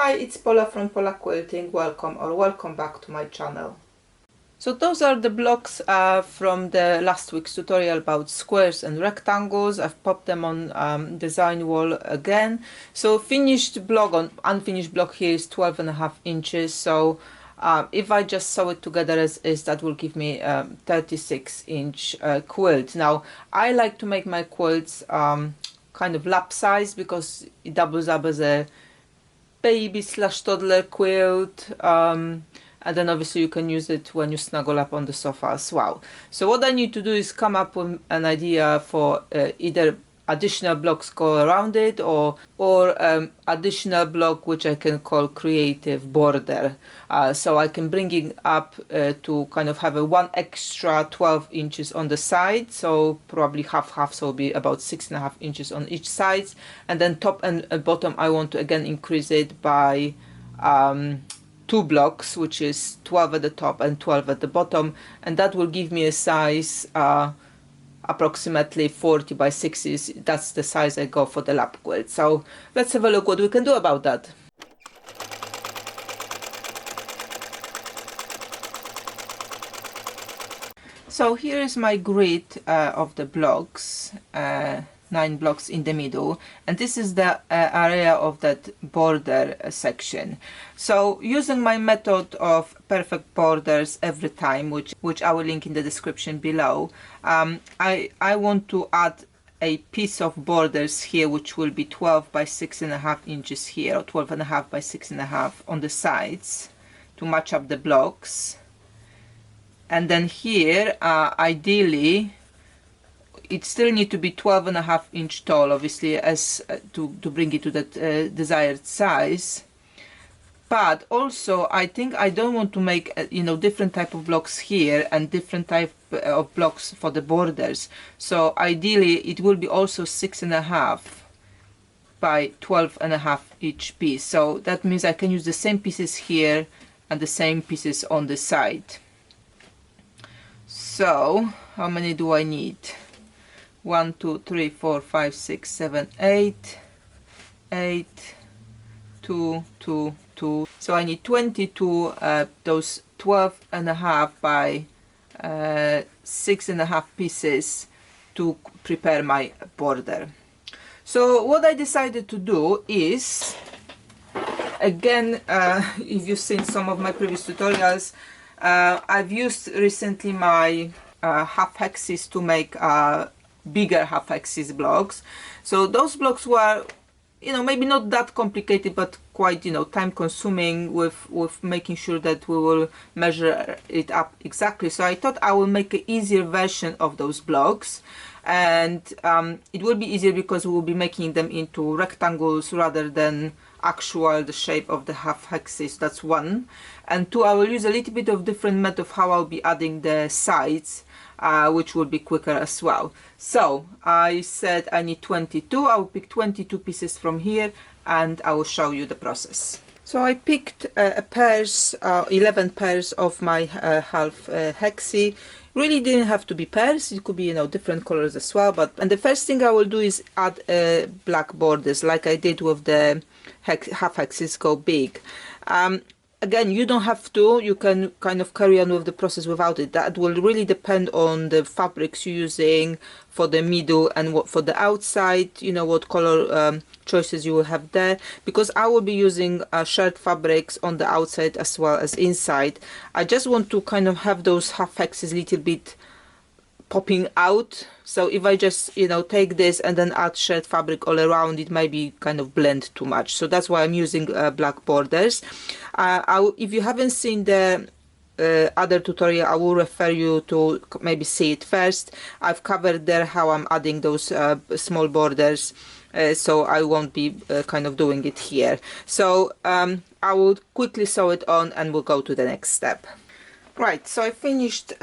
Hi, it's Paula from Pola Quilting. Welcome back to my channel. So those are the blocks from the last week's tutorial about squares and rectangles. I've popped them on design wall again. So finished block on unfinished block here is 12.5 inches. So if I just sew it together as is, that will give me 36-inch quilt. Now I like to make my quilts kind of lap size because it doubles up as a baby / toddler quilt, and then obviously you can use it when you snuggle up on the sofa as well. So what I need to do is come up with an idea for either additional blocks go around it or additional block which I can call creative border, so I can bring it up to kind of have a one extra 12 inches on the side, so probably half, so it'll be about 6.5 inches on each side, and then top and bottom I want to again increase it by 2 blocks, which is 12 at the top and 12 at the bottom, and that will give me a size approximately 40 by 60. That's the size I go for the lap quilt. So let's have a look what we can do about that. So here is my grid of the blocks, 9 blocks in the middle, and this is the area of that border section. So using my method of perfect borders every time, which I will link in the description below, I want to add a piece of borders here which will be 12 by 6.5 inches here, or 12.5 by 6.5 on the sides to match up the blocks. And then here ideally it still need to be 12.5 inch tall, obviously, as to bring it to that desired size. But also I think I don't want to make different type of blocks here and different type of blocks for the borders. So ideally it will be also 6.5 by 12.5 each piece. So that means I can use the same pieces here and the same pieces on the side. So how many do I need? 1, 2, 3, 4, 5, 6, 7, 8, 8, 2, 2, 2. So I need 22 those 12.5 by 6.5 pieces to prepare my border. So what I decided to do is, again, if you've seen some of my previous tutorials, I've used recently my half hexis to make bigger half hexis blocks. So those blocks were maybe not that complicated, but quite time consuming with making sure that we will measure it up exactly. So I thought I will make an easier version of those blocks, and it will be easier because we will be making them into rectangles rather than the shape of the half hexis. That's one. And two, I will use a little bit of different method of how I'll be adding the sides, which will be quicker as well. So I said I need 22. I will pick 22 pieces from here and I will show you the process. So I picked 11 pairs of my half hexi. Really didn't have to be pairs, it could be different colors as well. And the first thing I will do is add black borders like I did with the half hexis Go Big. Again, you don't have to, you can kind of carry on with the process without it. That will really depend on the fabrics you're using for the middle and what for the outside, what color choices you will have there, because I will be using shared fabrics on the outside as well as inside. I just want to kind of have those half hexes a little bit popping out. So if I just take this and then add shared fabric all around, it might be kind of blend too much. So that's why I'm using black borders. If you haven't seen the other tutorial, I will refer you to maybe see it first. I've covered there how I'm adding those small borders, so I won't be kind of doing it here. So I will quickly sew it on and we'll go to the next step. Right, so I finished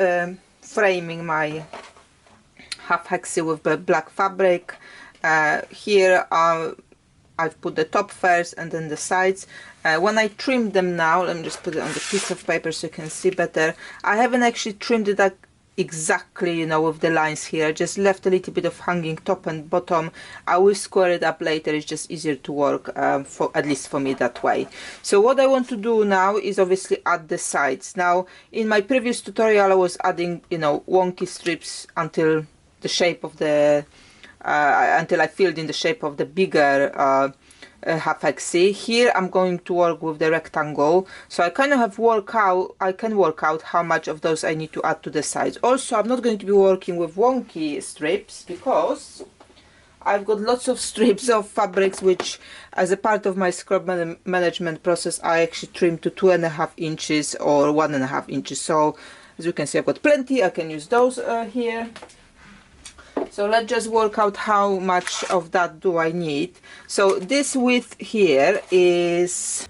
framing my half hexi with the black fabric. Here I've put the top first and then the sides. When I trimmed them now, let me just put it on the piece of paper so you can see better. I haven't actually trimmed it exactly, you know, with the lines here. I just left a little bit of hanging top and bottom. I will square it up later. It's just easier to work, for at least for me, that way. So what I want to do now is obviously add the sides. Now in my previous tutorial I was adding, you know, wonky strips until the shape of the until I filled in the shape of the bigger half hexi. Here I'm going to work with the rectangle, so I kind of have I can work out how much of those I need to add to the sides. Also, I'm not going to be working with wonky strips because I've got lots of strips of fabrics which, as a part of my scrap management process, I actually trim to 2.5 inches or 1.5 inches. So as you can see, I've got plenty. I can use those here. So let's just work out how much of that do I need. So this width here is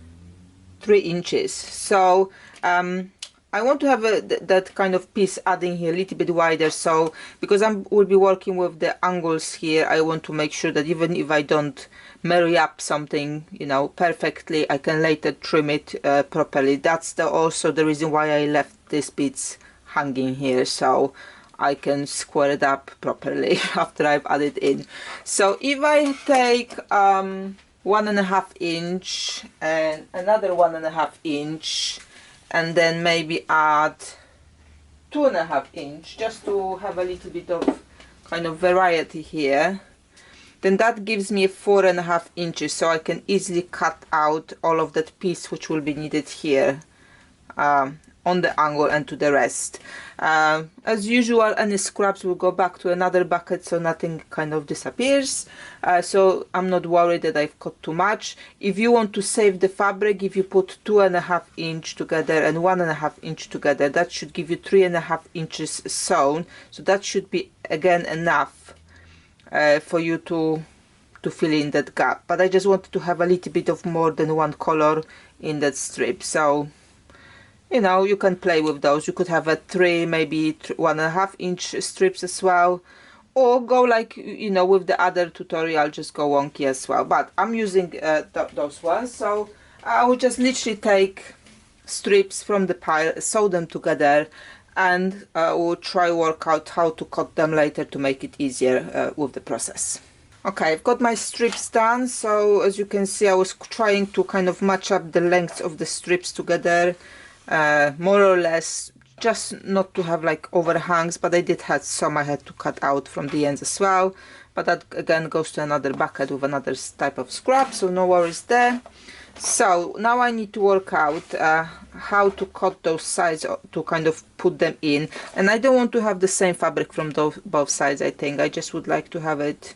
3 inches. So I want to have that kind of piece adding here a little bit wider. So because I will be working with the angles here, I want to make sure that even if I don't marry up something, you know, perfectly, I can later trim it properly. That's also the reason why I left these bits hanging here, so I can square it up properly after I've added in. So if I take 1.5 inch and another 1.5 inch and then maybe add 2.5 inch just to have a little bit of kind of variety here, then that gives me 4.5 inches, so I can easily cut out all of that piece which will be needed here on the angle and to the rest. As usual, any scraps will go back to another bucket, so nothing kind of disappears. So I'm not worried that I've cut too much. If you want to save the fabric, if you put 2.5 inch together and 1.5 inch together, that should give you 3.5 inches sewn. So that should be again enough for you to fill in that gap. But I just wanted to have a little bit of more than one color in that strip. So you know, you can play with those. You could have a 3, maybe 1.5 inch strips as well, or go like, you know, with the other tutorial, just go wonky as well. But I'm using those ones, so I will just literally take strips from the pile, sew them together, and we'll try work out how to cut them later to make it easier with the process. Okay, I've got my strips done. So as you can see, I was trying to kind of match up the lengths of the strips together, more or less, just not to have like overhangs, but I did have some I had to cut out from the ends as well, but that again goes to another bucket with another type of scrap, so no worries there. So now I need to work out how to cut those sides to kind of put them in, and I don't want to have the same fabric from both sides. I think I just would like to have it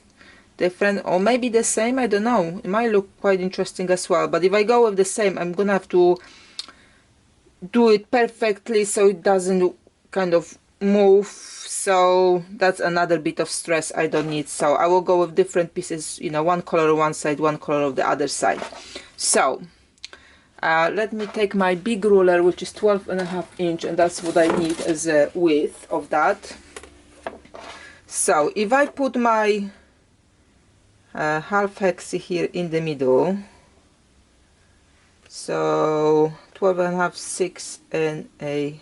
different, or maybe the same, I don't know. It might look quite interesting as well, but if I go with the same, I'm gonna have to do it perfectly so it doesn't kind of move, so that's another bit of stress I don't need. So I will go with different pieces, you know, one color on one side, one color of the other side. So let me take my big ruler, which is 12.5 inch, and that's what I need as a width of that. So if I put my half hexi here in the middle, so 12.5, 6 and a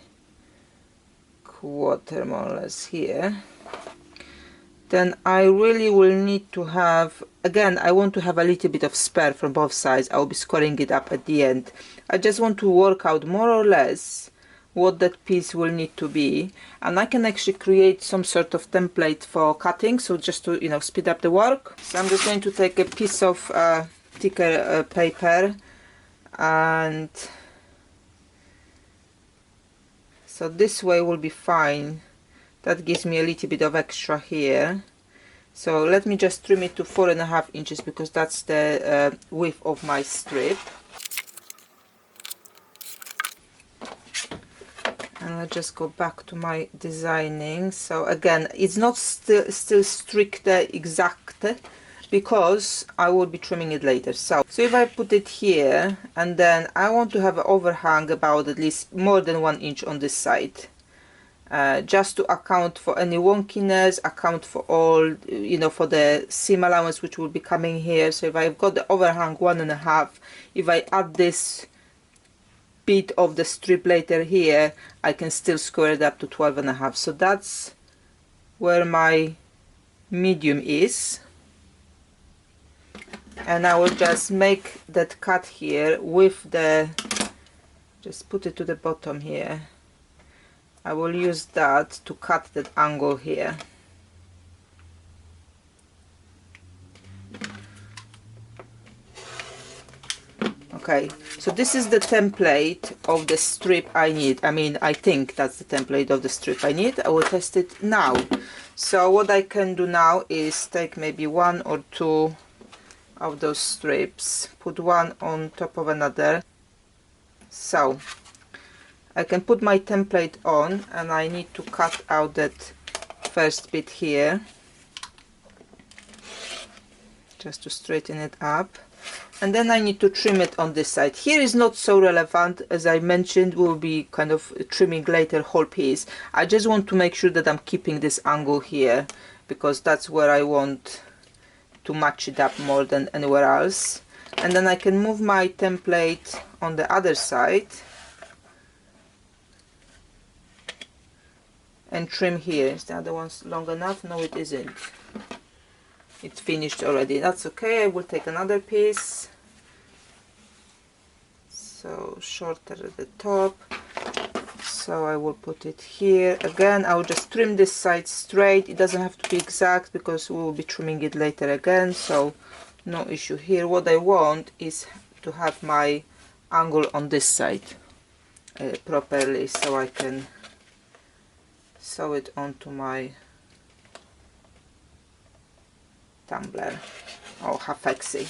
quarter more or less here, then I really will need to have, again, I want to have a little bit of spare from both sides. I will be squaring it up at the end. I just want to work out more or less what that piece will need to be, and I can actually create some sort of template for cutting, so just to, you know, speed up the work. So I'm just going to take a piece of thicker paper, and so this way will be fine. That gives me a little bit of extra here. So let me just trim it to 4.5 inches because that's the width of my strip. And I'll just go back to my designing. So again, it's not still strict exact, because I will be trimming it later. So if I put it here, and then I want to have an overhang about at least more than 1 inch on this side, just to account for any wonkiness, account for all, you know, for the seam allowance which will be coming here. So if I've got the overhang 1.5, if I add this bit of the strip later here, I can still square it up to 12.5. So that's where my medium is, and I will just make that cut here with the, just put it to the bottom here. I will use that to cut that angle here. Okay, so this is the template of the strip I need. I mean, I think that's the template of the strip I need. I will test it now. So what I can do now is take maybe one or two of those strips, put one on top of another. So I can put my template on, and I need to cut out that first bit here just to straighten it up, and then I need to trim it on this side. Here is not so relevant, as I mentioned, we'll be kind of trimming later whole piece. I just want to make sure that I'm keeping this angle here, because that's where I want to match it up more than anywhere else. And then I can move my template on the other side and trim here. Is the other one long enough? No, it isn't. It's finished already. That's okay. I will take another piece, so shorter at the top. So I will put it here. Again, I will just trim this side straight. It doesn't have to be exact because we will be trimming it later again, so no issue here. What I want is to have my angle on this side properly, so I can sew it onto my tumbler or half hexi.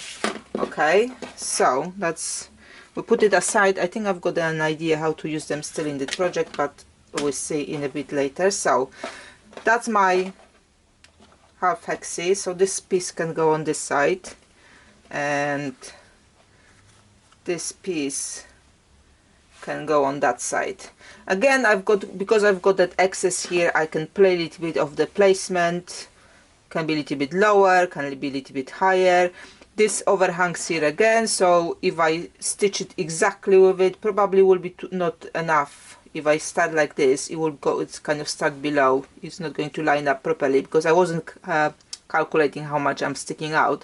Okay, so that's, we put it aside. I think I've got an idea how to use them still in the project, but we'll see in a bit later. So that's my half hexi. So this piece can go on this side, and this piece can go on that side. Again, because I've got that excess here, I can play a little bit of the placement. Can be a little bit lower, can be a little bit higher. This overhangs here again, so if I stitch it exactly with it, probably will be not enough. If I start like this, it will go, it's kind of stuck below. It's not going to line up properly because I wasn't calculating how much I'm sticking out.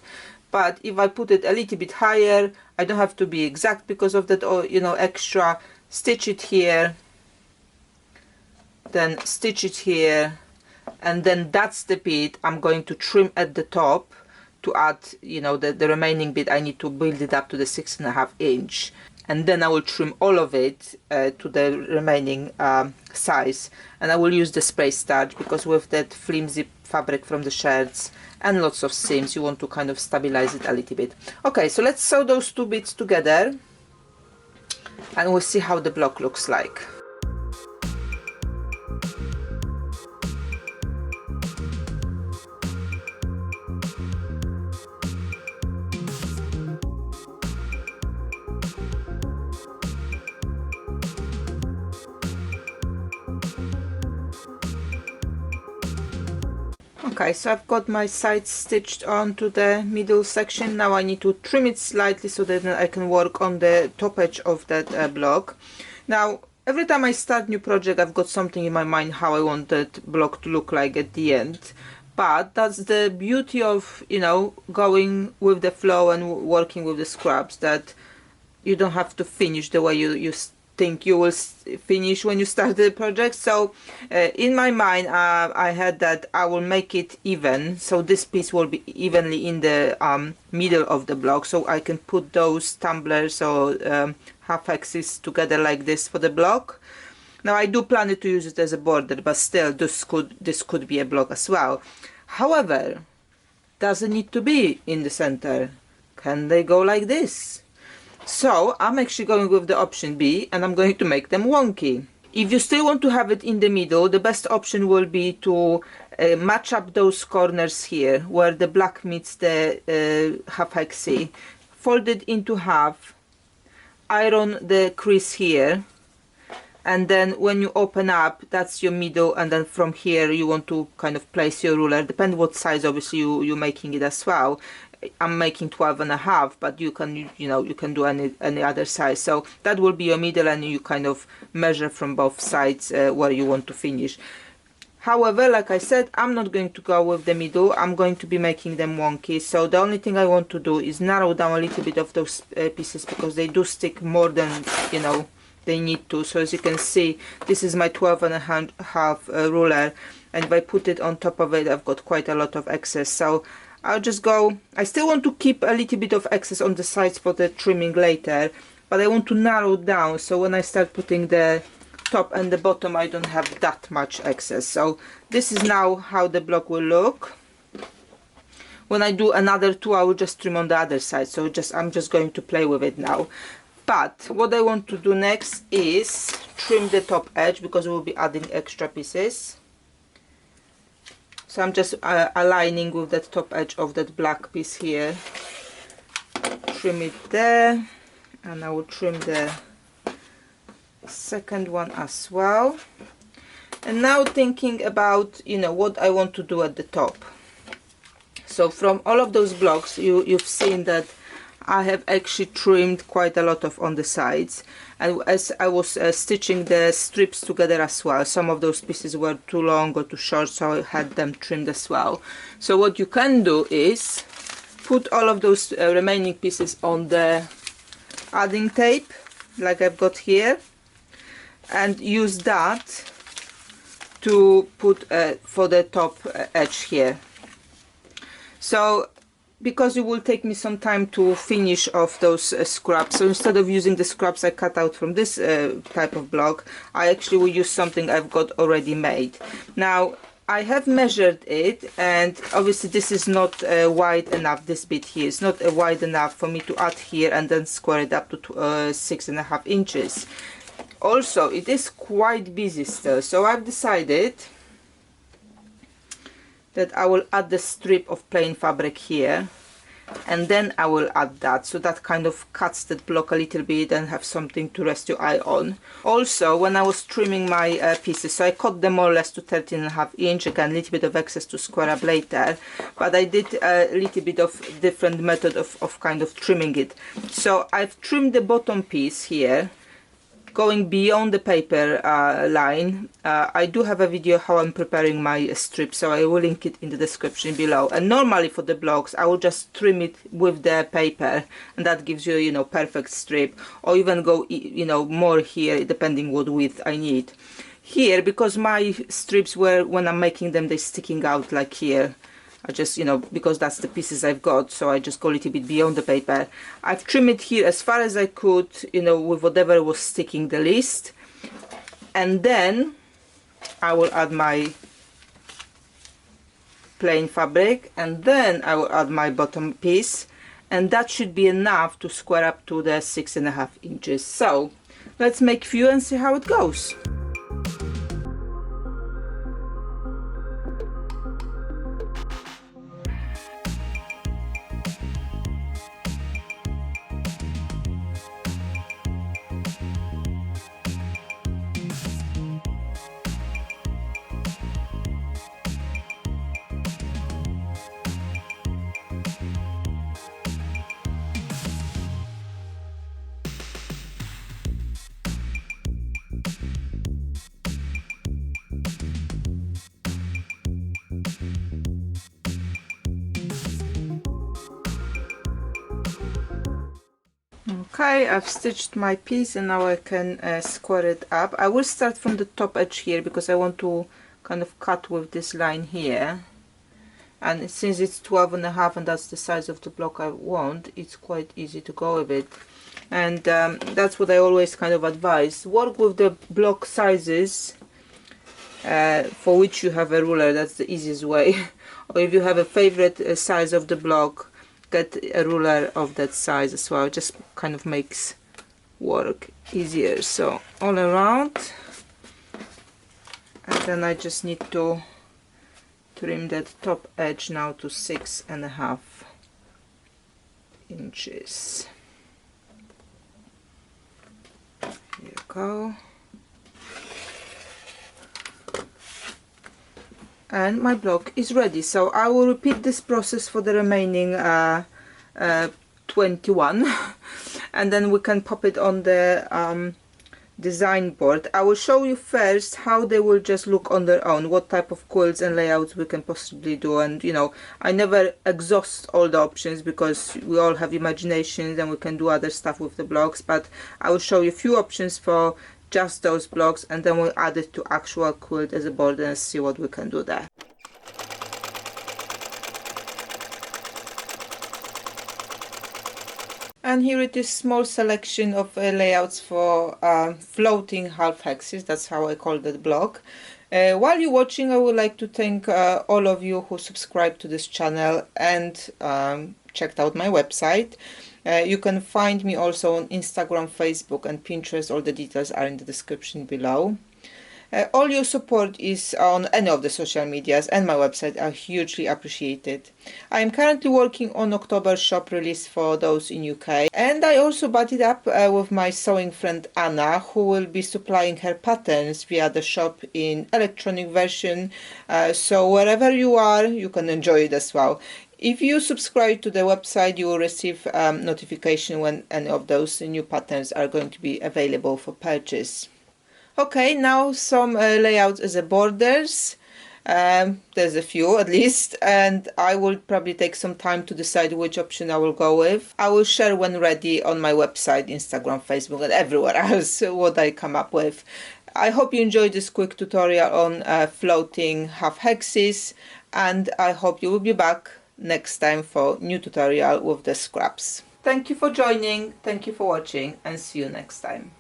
But if I put it a little bit higher, I don't have to be exact because of that, you know, extra. Stitch it here, then stitch it here, and then that's the bit I'm going to trim at the top to add, you know, the remaining bit. I need to build it up to the 6.5 inch, and then I will trim all of it to the remaining size. And I will use the spray starch because with that flimsy fabric from the shirts and lots of seams, you want to kind of stabilize it a little bit. Okay, so let's sew those two bits together and we'll see how the block looks like. Okay, so I've got my sides stitched onto the middle section. Now I need to trim it slightly so that I can work on the top edge of that block. Now, every time I start new project, I've got something in my mind how I want that block to look like at the end. But that's the beauty of, you know, going with the flow and working with the scraps, that you don't have to finish the way you think you will finish when you start the project. So in my mind, I had that I will make it even, so this piece will be evenly in the middle of the block, so I can put those tumblers or half hexis together like this for the block. Now I do plan to use it as a border, but still this could be a block as well. However, doesn't need to be in the center. Can they go like this? So I'm actually going with the option B, and I'm going to make them wonky. If you still want to have it in the middle, the best option will be to match up those corners here where the black meets the half hexi, fold it into half, iron the crease here, and then when you open up, that's your middle, and then from here you want to kind of place your ruler, depend what size obviously you're making it as well. I'm making 12.5, but you can, you know, you can do any other size. So that will be your middle, and you kind of measure from both sides where you want to finish. However, like I said, I'm not going to go with the middle. I'm going to be making them wonky. So the only thing I want to do is narrow down a little bit of those pieces, because they do stick more than, you know, they need to. So as you can see, this is my 12.5 ruler, and if I put it on top of it, I've got quite a lot of excess. So I'll just go, I still want to keep a little bit of excess on the sides for the trimming later, but I want to narrow down, so when I start putting the top and the bottom, I don't have that much excess. So this is now how the block will look. When I do another two, I will just trim on the other side. So I'm just going to play with it now. But what I want to do next is trim the top edge, because we'll be adding extra pieces. So I'm just aligning with that top edge of that black piece here. Trim it there, and I will trim the second one as well. And now thinking about, you know, what I want to do at the top. So from all of those blocks, you've seen that I have actually trimmed quite a lot of on the sides, and as I was stitching the strips together as well, some of those pieces were too long or too short, so I had them trimmed as well. So what you can do is put all of those remaining pieces on the adding tape, like I've got here, and use that to put for the top edge here. So because it will take me some time to finish off those scraps, so instead of using the scraps I cut out from this type of block, I actually will use something I've got already made. Now I have measured it, and obviously this is not wide enough. This bit here is not wide enough for me to add here and then square it up to 6.5 inches. Also, it is quite busy still, so I've decided that I will add the strip of plain fabric here, and then I will add that, so that kind of cuts that block a little bit and have something to rest your eye on. Also, when I was trimming my pieces, so I cut them more or less to 13.5 inch, again a little bit of excess to square up later, but I did a little bit of different method of kind of trimming it. So I've trimmed the bottom piece here, going beyond the paper line. I do have a video how I'm preparing my strip, so I will link it in the description below. And normally for the blocks I will just trim it with the paper, and that gives you, you know, perfect strip, or even go, you know, more here depending what width I need. Here, because my strips were, when I'm making them, they're sticking out like here, I just, you know, because that's the pieces I've got, so I just go a little bit beyond the paper. I've trimmed it here as far as I could, you know, with whatever was sticking the least, and then I will add my plain fabric, and then I will add my bottom piece, and that should be enough to square up to the 6.5 inches. So let's make few and see how it goes. Okay, I've stitched my piece, and now I can square it up. I will start from the top edge here, because I want to kind of cut with this line here, and since it's 12.5 and that's the size of the block I want, it's quite easy to go with it. And that's what I always kind of advise: work with the block sizes for which you have a ruler. That's the easiest way. Or if you have a favorite size of the block, get a ruler of that size as well. It just kind of makes work easier. So all around, and then I just need to trim that top edge now to 6.5 inches. Here you go. And my block is ready. So I will repeat this process for the remaining 21 and then we can pop it on the design board. I will show you first how they will just look on their own, what type of quilts and layouts we can possibly do. And you know, I never exhaust all the options because we all have imaginations and we can do other stuff with the blocks, but I will show you a few options for just those blocks, and then we'll add it to actual quilt as a border and see what we can do there. And here it is, small selection of layouts for floating half hexes. That's how I call that block. While you're watching, I would like to thank all of you who subscribed to this channel and checked out my website. You can find me also on Instagram, Facebook and Pinterest. All the details are in the description below. All your support is on any of the social medias and my website are hugely appreciated. I am currently working on October shop release for those in UK, and I also buddied up with my sewing friend Anna, who will be supplying her patterns via the shop in electronic version, so wherever you are you can enjoy it as well. If you subscribe to the website, you will receive notification when any of those new patterns are going to be available for purchase. Okay, now some layouts as a borders. There's a few at least, and I will probably take some time to decide which option I will go with. I will share when ready on my website, Instagram, Facebook and everywhere else what I come up with. I hope you enjoyed this quick tutorial on floating half hexes, and I hope you will be back next time for new tutorial with the scraps. Thank you for joining, thank you for watching, and see you next time.